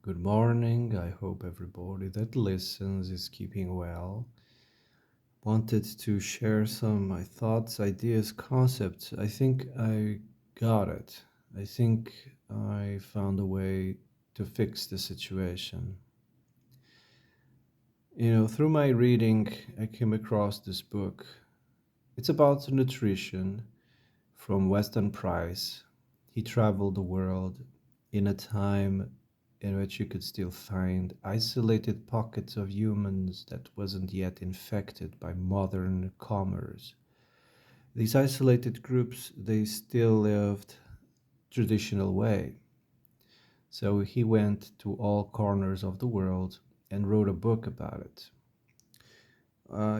Good morning. I hope everybody that listens is keeping well. Wanted to share some of my thoughts, ideas, concepts. I think I got it. I think I found a way to fix the situation. Through my reading, I came across this book. It's about nutrition from Weston Price. He traveled the world in a time in which you could still find isolated pockets of humans that wasn't yet infected by modern commerce. These isolated groups, they still lived traditional way. So he went to all corners of the world and wrote a book about it.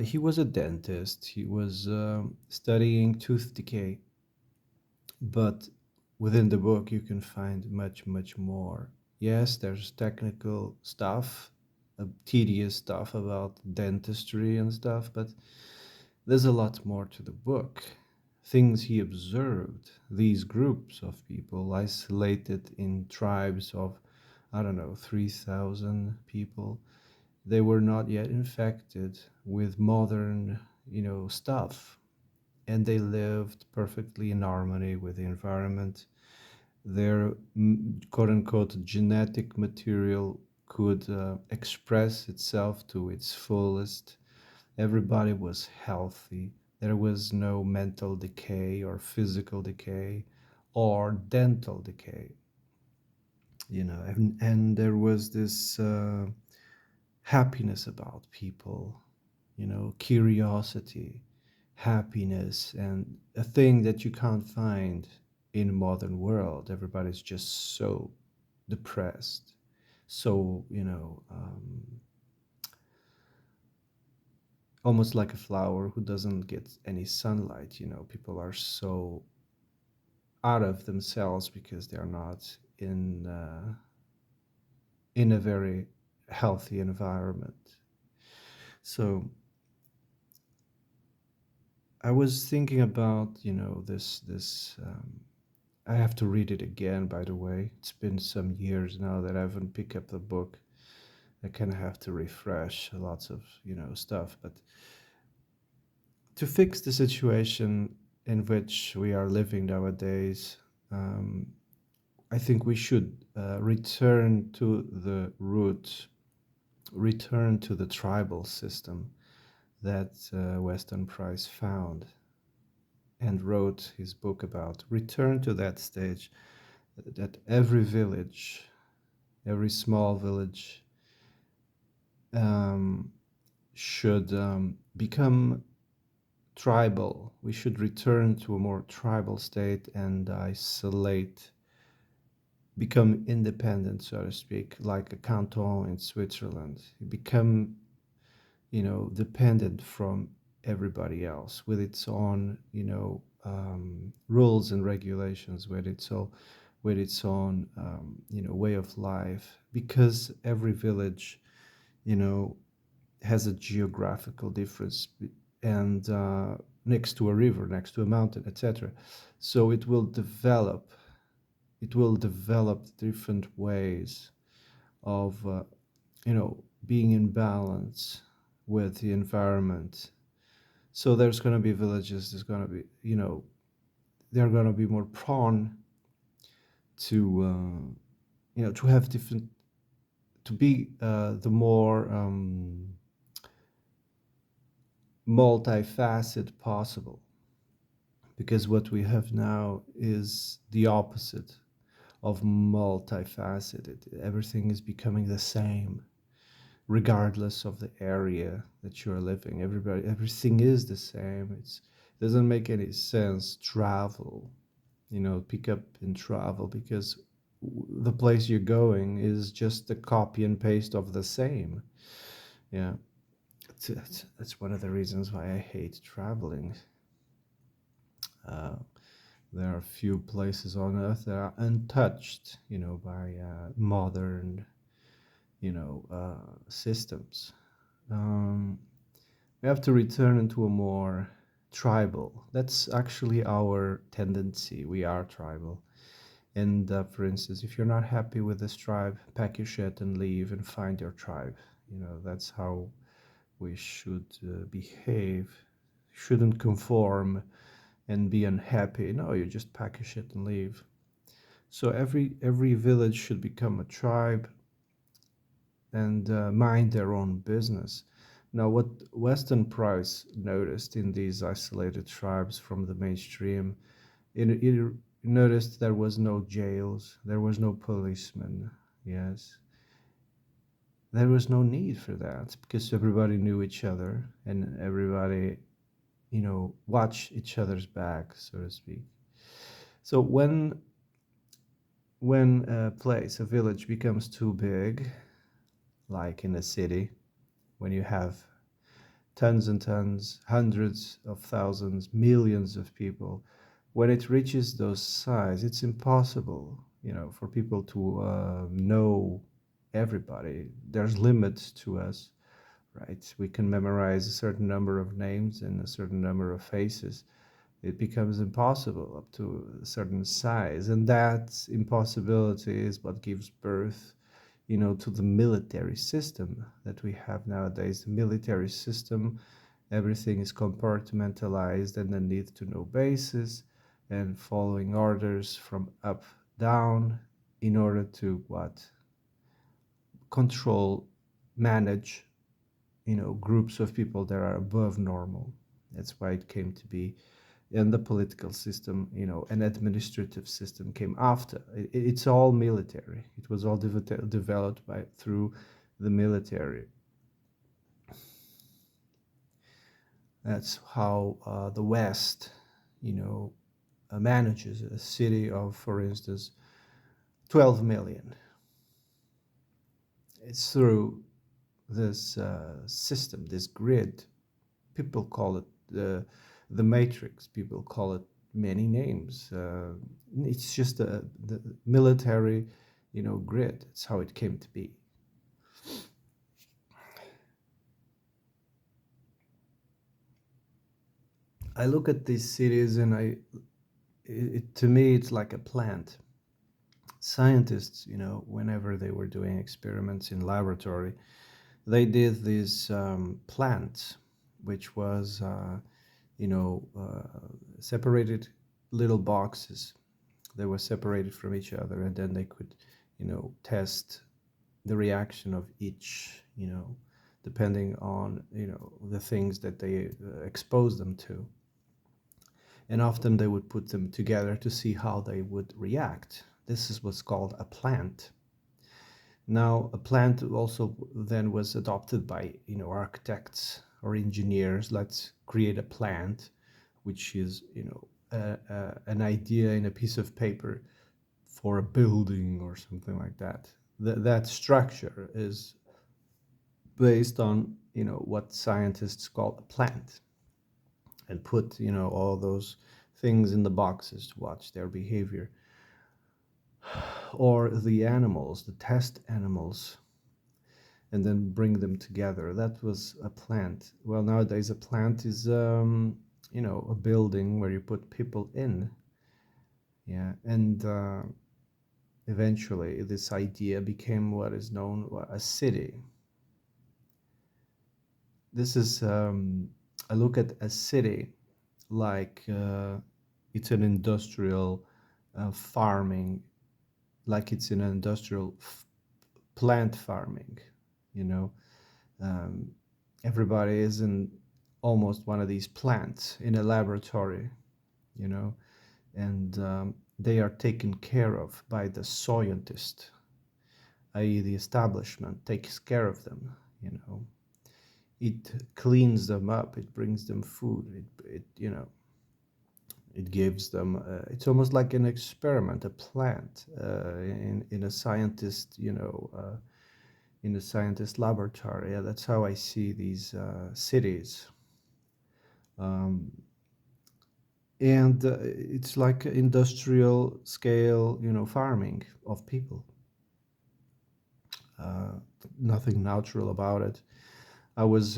He was a dentist. He was studying tooth decay. But within the book, you can find much, much more. Yes, there's technical stuff, tedious stuff about dentistry and stuff, but there's a lot more to the book. Things he observed, these groups of people isolated in tribes of, I don't know, 3,000 people, they were not yet infected with modern, stuff, and they lived perfectly in harmony with the environment. Their quote unquote genetic material could express itself to its fullest. Everybody was healthy. There was no mental decay or physical decay or dental decay, and there was this happiness about people, curiosity, happiness, and a thing that you can't find in modern world. Everybody's just so depressed, so almost like a flower who doesn't get any sunlight. People are so out of themselves because they're not in a very healthy environment. So I was thinking about, this. I have to read it again, by the way. It's been some years now that I haven't picked up the book. I kind of have to refresh lots of, stuff. But to fix the situation in which we are living nowadays, um, I think we should return to the root, return to the tribal system that Weston Price found and wrote his book about. Return to that stage that every village, every small village, um, should become tribal. We should return to a more tribal state and isolate, become independent, so to speak, like a canton in Switzerland. Become, dependent from everybody else with its own, rules and regulations, with its own, way of life. Because every village, you know, has a geographical difference and next to a river, next to a mountain, etc. So it will develop different ways of being in balance with the environment. So there's going to be villages, there's going to be, they're going to be more prone to to have different, to be the more multifaceted possible, because what we have now is the opposite of multifaceted. Everything is becoming the same regardless of the area that you're living. Everything is the same. It doesn't make any sense travel, pick up and travel, because the place you're going is just a copy and paste of the same. Yeah, that's one of the reasons why I hate traveling. uh, there are few places on earth that are untouched, by modern, systems. um, we have to return into a more tribal. That's actually our tendency. We are tribal. And for instance, if you're not happy with this tribe, pack your shit and leave and find your tribe. That's how we should behave. Shouldn't conform and be unhappy. No, you just pack your shit and leave. So every village should become a tribe and mind their own business. Now, what Weston Price noticed in these isolated tribes from the mainstream, it noticed there was no jails, there was no policemen. Yes, there was no need for that because everybody knew each other and everybody, watched each other's back, so to speak. So when a place, a village becomes too big, like in a city, when you have tons and tons, hundreds of thousands, millions of people. When it reaches those size, it's impossible, for people to know everybody. There's limits to us, right? We can memorize a certain number of names and a certain number of faces. It becomes impossible up to a certain size, and that impossibility is what gives birth to the military system that we have nowadays. The military system, everything is compartmentalized and a need to know basis and following orders from up down in order to what? Control, manage, groups of people that are above normal. That's why it came to be. And the political system, an administrative system came after. It's all military. It was all developed through the military. That's how the West, you know, manages a city of, for instance, 12 million. It's through this system, this grid. People call it the matrix. People call it many names. It's just the military, grid. It's how it came to be. I look at these cities and to me, it's like a plant. Scientists, whenever they were doing experiments in laboratory, they did this plant, which was, separated little boxes. They were separated from each other, and then they could, test the reaction of each, depending on, the things that they exposed them to. And often they would put them together to see how they would react. This is what's called a plant. Now, a plant also then was adopted by architects or engineers. Let's create a plant, which is an idea in a piece of paper for a building or something like that. That structure is based on what scientists call a plant, and put all those things in the boxes to watch their behavior. Or the animals, the test animals, and then bring them together. That was a plant. Well, nowadays a plant is a building where you put people in. Yeah, and eventually this idea became what is known as a city. This is I look at a city like it's an industrial farming, like it's an industrial plant farming, you know. Um, Everybody is in almost one of these plants in a laboratory, you know, and they are taken care of by the scientist, i.e., the establishment takes care of them, you know. It cleans them up, it brings them food, it gives them, it's almost like an experiment, a plant in a scientist, in a scientist laboratory. Yeah, that's how I see these cities. Um, and it's like industrial scale, farming of people. Uh, Nothing natural about it. I was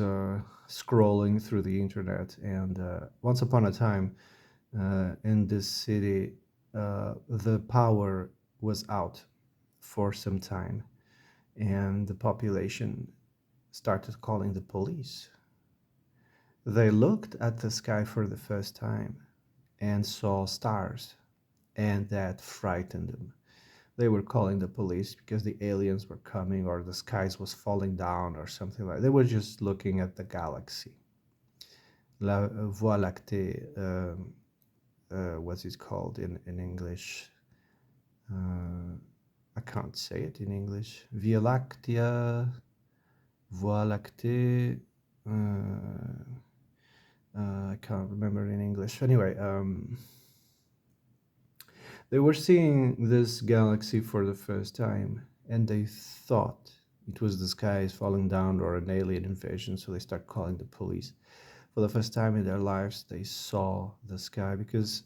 scrolling through the internet, and once upon a time in this city, the power was out for some time, and the population started calling the police. They looked at the sky for the first time and saw stars, and that frightened them. They were calling the police because the aliens were coming or the skies was falling down or something like that. They were just looking at the galaxy. La Voie lactée, what's it called in English? Uh, I can't say it in English. Via Lactea, Voie lactée. I can't remember in English. Anyway, they were seeing this galaxy for the first time, and they thought it was the skies falling down or an alien invasion, so they start calling the police. For the first time in their lives, they saw the sky because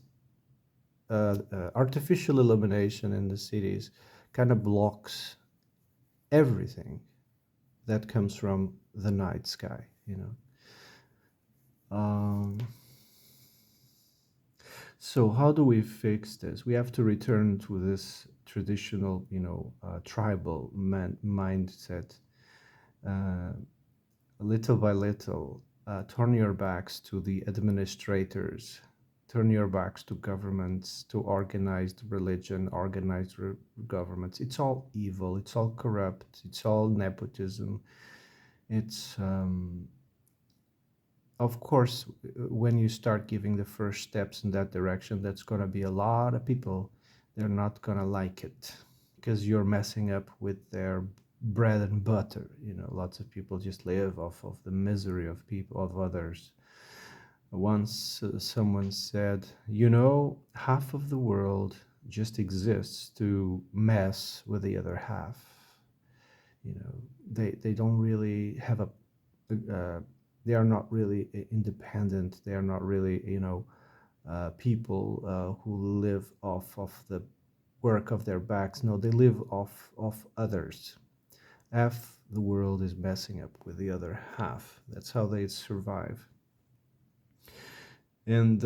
artificial illumination in the cities kind of blocks everything that comes from the night sky, you know. Um, so how do we fix this? We have to return to this traditional, tribal mindset, uh, little by little. Turn your backs to the administrators. Turn your backs to governments, to organized religion, governments. It's all evil. It's all corrupt. It's all nepotism. It's of course, when you start giving the first steps in that direction, that's going to be a lot of people. They're not going to like it because you're messing up with their bread and butter. Lots of people just live off of the misery of people, of others. Once someone said, half of the world just exists to mess with the other half. They don't really have uh, they are not really independent. They are not really people who live off of the work of their backs. No, they live off of others. Half the world is messing up with the other half. That's how they survive. And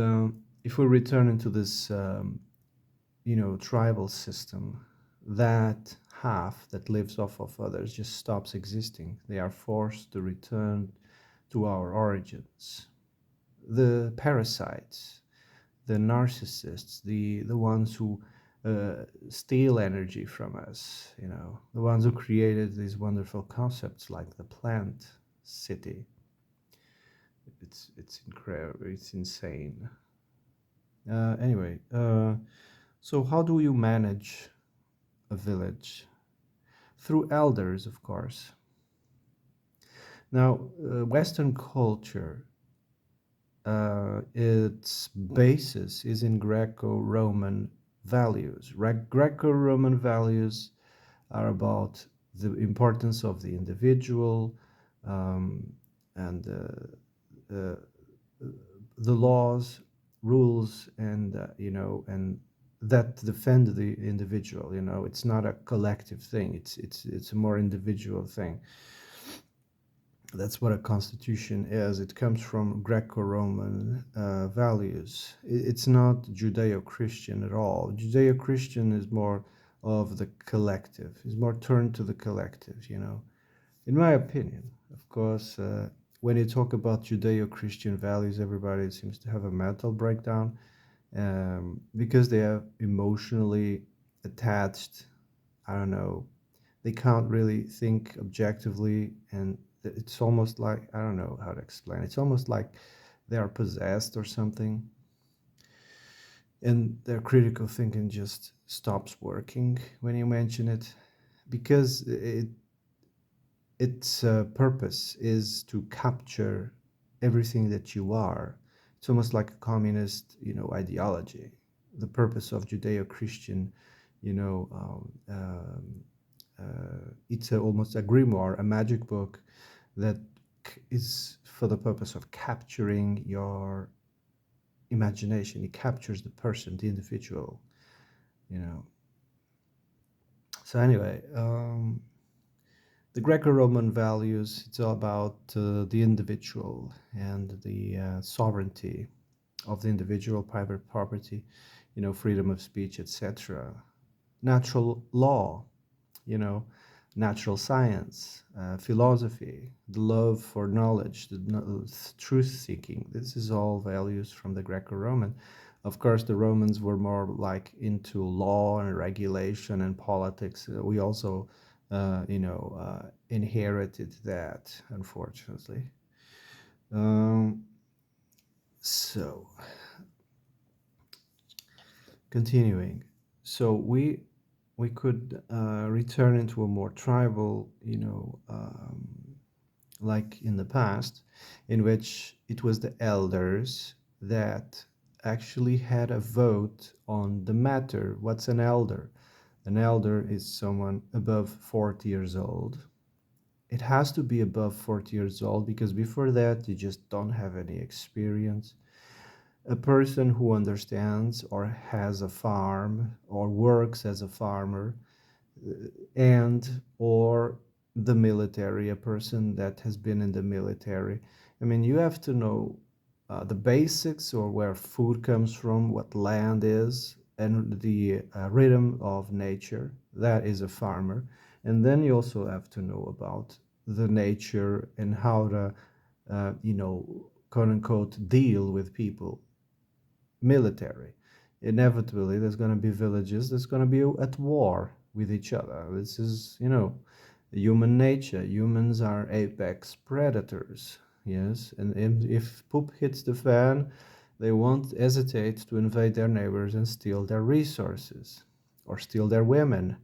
if we return into this tribal system, that half that lives off of others just stops existing. They are forced to return to our origins. The parasites, the narcissists, the ones who steal energy from us, the ones who created these wonderful concepts like the plant city. It's incredible. It's insane. Anyway, so how do you manage a village? Through elders, of course. Now, Western culture, its basis is in Greco-Roman values. Greco-Roman values are about the importance of the individual, and the laws, rules, and that defend the individual. It's not a collective thing. It's a more individual thing. That's what a constitution is. It comes from Greco-Roman values. It's not Judeo-Christian at all. Judeo-Christian is more of the collective. Is more turned to the collective. In my opinion, of course. When you talk about Judeo-Christian values, everybody seems to have a mental breakdown, because they are emotionally attached. I don't know. They can't really think objectively, and it's almost like, I don't know how to explain. It's almost like they are possessed or something, and their critical thinking just stops working when you mention it, because its purpose is to capture everything that you are. It's almost like a communist, ideology. The purpose of Judeo-Christian, you know, it's almost a grimoire, a magic book that is for the purpose of capturing your imagination. It captures the person, the individual, you know. So anyway, the Greco-Roman values, it's all about the individual and the sovereignty of the individual, private property. freedom of speech, etc. Natural law, you know, natural science, philosophy, the love for knowledge, the truth seeking. This is all values from the Greco-Roman. Of course, the Romans were more like into law and regulation and politics. We also, inherited that, unfortunately. Um, so, continuing. So we could return into a more tribal, like in the past, in which it was the elders that actually had a vote on the matter. What's an elder? An elder is someone above 40 years old. It has to be above 40 years old because before that, you just don't have any experience. A person who understands or has a farm or works as a farmer, and or the military, a person that has been in the military. I mean, you have to know the basics, or where food comes from, what land is, and the rhythm of nature. That is a farmer. And then you also have to know about the nature and how to, quote unquote, deal with people. Military. Inevitably, there's going to be villages that's going to be at war with each other. This is, human nature. Humans are apex predators. Yes, and if poop hits the fan, they won't hesitate to invade their neighbors and steal their resources or steal their women.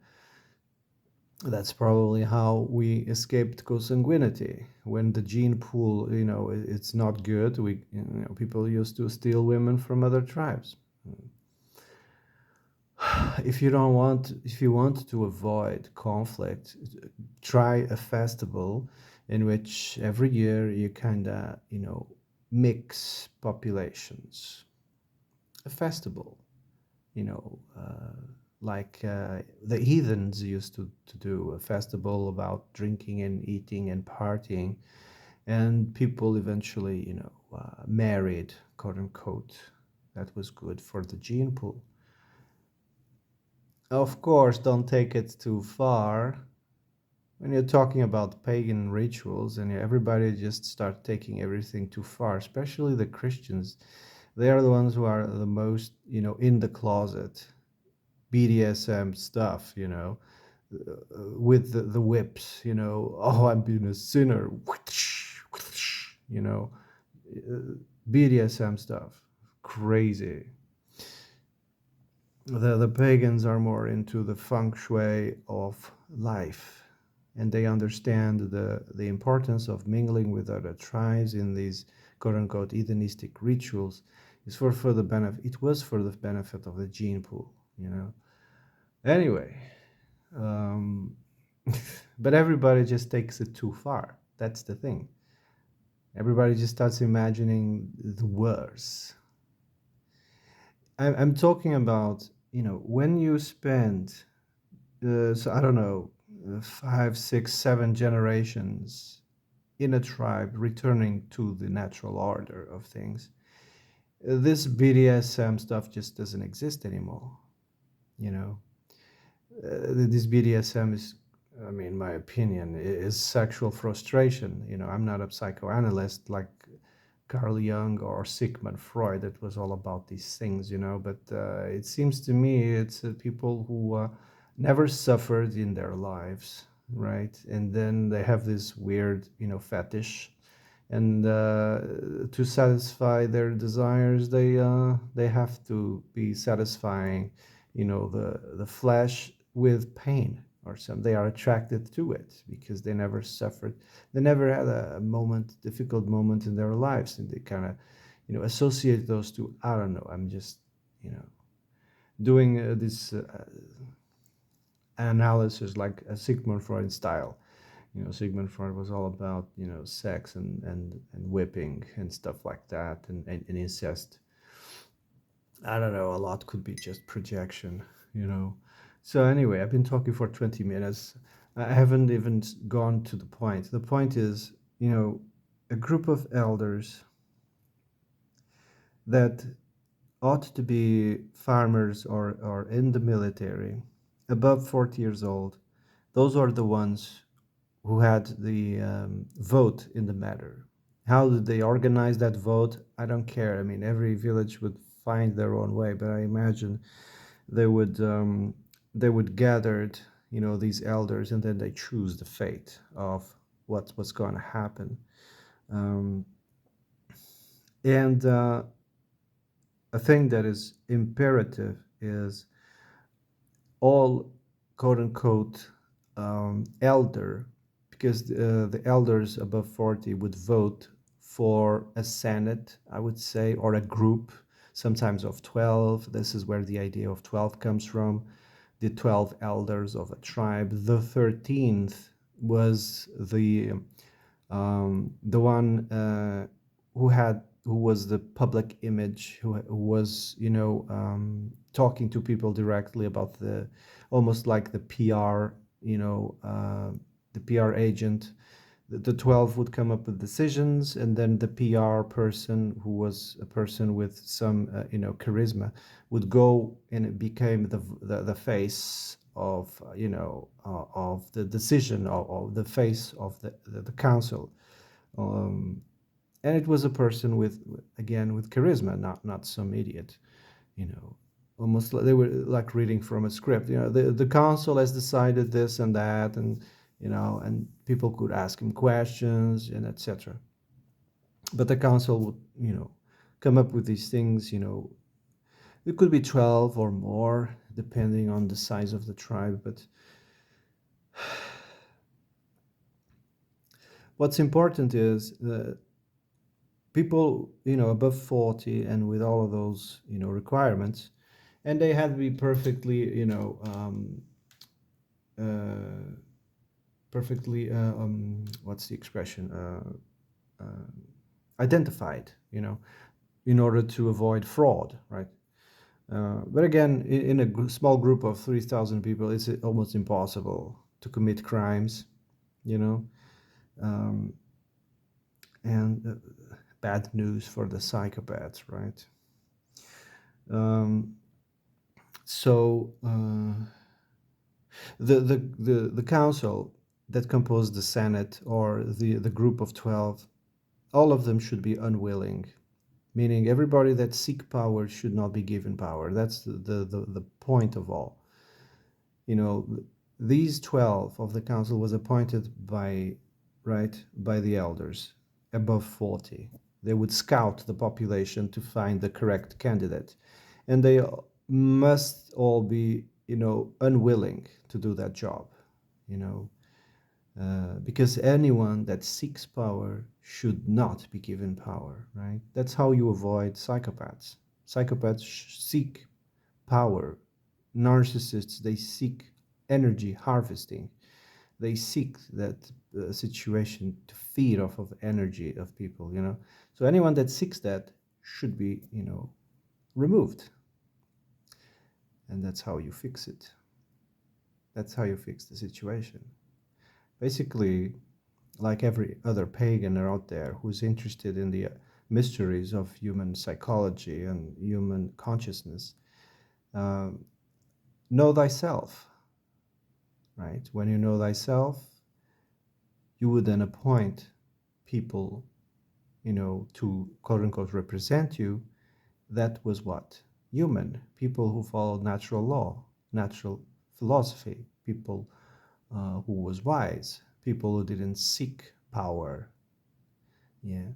That's probably how we escaped consanguinity. When the gene pool, it's not good. People used to steal women from other tribes. If you want to avoid conflict, try a festival in which every year you kind of, mix populations. A festival, like the heathens used to do a festival about drinking and eating and partying, and people eventually, married, quote unquote. That was good for the gene pool. Of course, don't take it too far. When you're talking about pagan rituals and everybody just start taking everything too far, especially the Christians, they are the ones who are the most, in the closet. BDSM stuff, with the whips, oh, I'm being a sinner, you know, BDSM stuff, crazy. The pagans are more into the feng shui of life, and they understand the importance of mingling with other tribes in these quote unquote heathenistic rituals is for the benefit. It was for the benefit of the gene pool, Anyway, um, but everybody just takes it too far. That's the thing. Everybody just starts imagining the worst. I'm talking about, when you spend, so I don't know, five, six, seven generations in a tribe returning to the natural order of things. This BDSM stuff just doesn't exist anymore. You know, this BDSM is, I mean, my opinion, is sexual frustration. I'm not a psychoanalyst like Carl Jung or Sigmund Freud. That was all about these things, But it seems to me it's people who never suffered in their lives, right? And then they have this weird, fetish, and to satisfy their desires, they have to be satisfying, the flesh with pain or some. They are attracted to it because they never suffered. They never had a moment, difficult moment in their lives, and they kind of, associate those two. I don't know. I'm just, doing this analysis like a Sigmund Freud style. Sigmund Freud was all about, sex and whipping and stuff like that, and incest. I don't know, a lot could be just projection, you know. So anyway, I've been talking for 20 minutes. I haven't even gone to the point. The point is, a group of elders that ought to be farmers or in the military, above 40 years old. Those are the ones who had the vote in the matter. How did they organize that vote? I don't care. I mean, every village would find their own way, but I imagine they would gathered, these elders, and then they choose the fate of what's going to happen. Um, and a thing that is imperative is all quote unquote elder, because the elders above 40 would vote for a senate, I would say, or a group, sometimes of 12. This is where the idea of 12 comes from, the 12 elders of a tribe. The 13th was the one who was the public image, who was, talking to people directly about almost like the PR, the PR agent. The 12 would come up with decisions, and then the PR person, who was a person with some, charisma, would go and it became the face of the decision, of the face of the council. Um, and it was a person with, again, with charisma, not some idiot, you know almost like they were like reading from a script. The council has decided this and that, and people could ask him questions and etc. But the council would, come up with these things. It could be 12 or more depending on the size of the tribe. But what's important is people, above 40 and with all of those, requirements, and they had to be perfectly, uh, perfectly, what's the expression, identified, in order to avoid fraud, right? But again, in a small group of 3,000 people, it's almost impossible to commit crimes, you know, um, and bad news for the psychopaths, right? Um, so the council that composed the Senate, or the group of 12, all of them should be unwilling, meaning everybody that seek power should not be given power. That's the point of all. You know, these 12 of the council was appointed by, right, by the elders above 40. They would scout the population to find the correct candidate. And they must all be, unwilling to do that job, you know, because anyone that seeks power should not be given power, right? That's how you avoid psychopaths. Psychopaths seek power. Narcissists, they seek energy harvesting. They seek that situation to feed off of energy of people. So anyone that seeks that should be, removed. And that's how you fix it. That's how you fix the situation. Basically, like every other pagan out there who's interested in the mysteries of human psychology and human consciousness, um, know thyself, right? When you know thyself, you would then appoint people, to quote unquote represent you. That was what? Human. People who followed natural law, natural philosophy, people who was wise, people who didn't seek power. Yeah.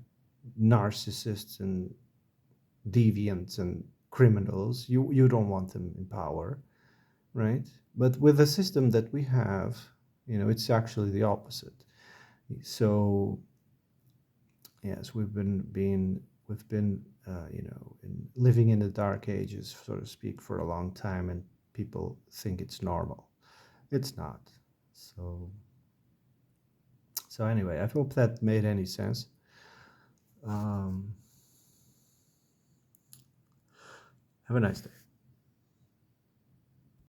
Narcissists and deviants and criminals, you don't want them in power, right? But with the system that we have, it's actually the opposite. So yes, we've been living in the dark ages, so to speak, for a long time, and people think it's normal. It's not. So so anyway, I hope that made any sense. um, have a nice day.